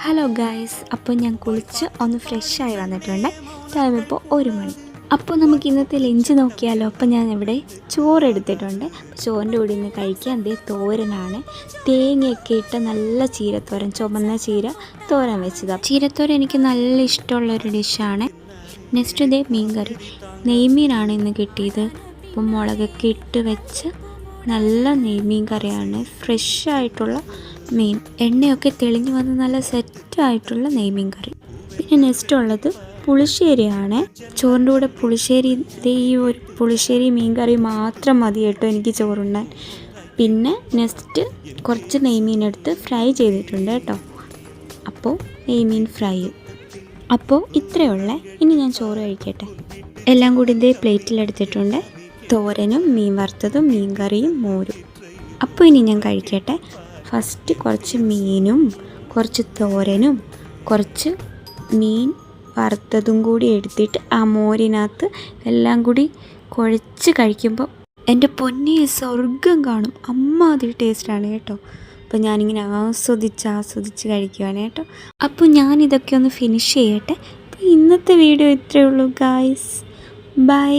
Hello guys, അപ്പോൾ ഞാൻ കുളിച്ച് ഒന്ന് ഫ്രഷായി വന്നിട്ടുണ്ട്. ടൈം ഇപ്പോൾ 1 മണി. അപ്പോൾ നമുക്ക് ഇന്നത്തെ ലഞ്ച് നോക്കിയാലോ. അപ്പോൾ ഞാൻ ഇവിടെ ചോറ് എടുത്തിട്ടുണ്ട്. ചോറിൻ്റെ കൂടെ ഇന്ന് കഴിക്കാൻ തോരനാണ്. തേങ്ങയൊക്കെ ഇട്ട നല്ല ചീരത്തോരൻ, ചുമന്ന ചീര തോരൻ വെച്ചതാണ്. ചീരത്തോരൻ എനിക്ക് നല്ല ഇഷ്ടമുള്ളൊരു ഡിഷാണ്. നെക്സ്റ്റ് മീൻ കറി, നെയ്മീനാണ് ഇന്ന് കിട്ടിയത്. അപ്പം മുളകൊക്കെ ഇട്ട് വെച്ച് നല്ല നെയ്മീൻ കറിയാണ്. ഫ്രഷ് ആയിട്ടുള്ള മീൻ, എണ്ണയൊക്കെ തെളിഞ്ഞ് വന്ന് നല്ല സെറ്റായിട്ടുള്ള നെയ്മീൻ കറി. പിന്നെ നെക്സ്റ്റ് ഉള്ളത് പുളിശ്ശേരിയാണ്. ചോറിൻ്റെ കൂടെ പുളിശ്ശേരി, ഈ ഒരു പുളിശ്ശേരി മീൻ കറി മാത്രം മതി കേട്ടോ എനിക്ക് ചോറുണ്ണാൻ. പിന്നെ നെക്സ്റ്റ് കുറച്ച് നെയ്മീൻ എടുത്ത് ഫ്രൈ ചെയ്തിട്ടുണ്ട് കേട്ടോ. അപ്പോൾ നെയ്മീൻ ഫ്രൈയും. അപ്പോൾ ഇത്രയുള്ള. ഇനി ഞാൻ ചോറ് കഴിക്കട്ടെ. എല്ലാം കൂടി പ്ലേറ്റിലെടുത്തിട്ടുണ്ട്. തോരനും മീൻ വറുത്തതും മീൻ കറിയും മോരും. അപ്പോൾ ഇനി ഞാൻ കഴിക്കട്ടെ. ഫസ്റ്റ് കുറച്ച് മീനും കുറച്ച് തോരനും കുറച്ച് മീൻ വറുത്തതും കൂടി എടുത്തിട്ട് ആ മോരിനകത്ത് എല്ലാം കൂടി കുഴച്ച് കഴിക്കുമ്പോൾ എൻ്റെ പൊന്നി സ്വർഗം കാണും. അമ്മാതിരി ടേസ്റ്റാണ് കേട്ടോ. അപ്പോൾ ഞാനിങ്ങനെ ആസ്വദിച്ച് കഴിക്കുവാണ് കേട്ടോ. അപ്പോൾ ഞാനിതൊക്കെ ഒന്ന് ഫിനിഷ് ചെയ്യട്ടെ. അപ്പോൾ ഇന്നത്തെ വീഡിയോ ഇത്രയേ ഉള്ളൂ ഗായ്സ്. ബൈ.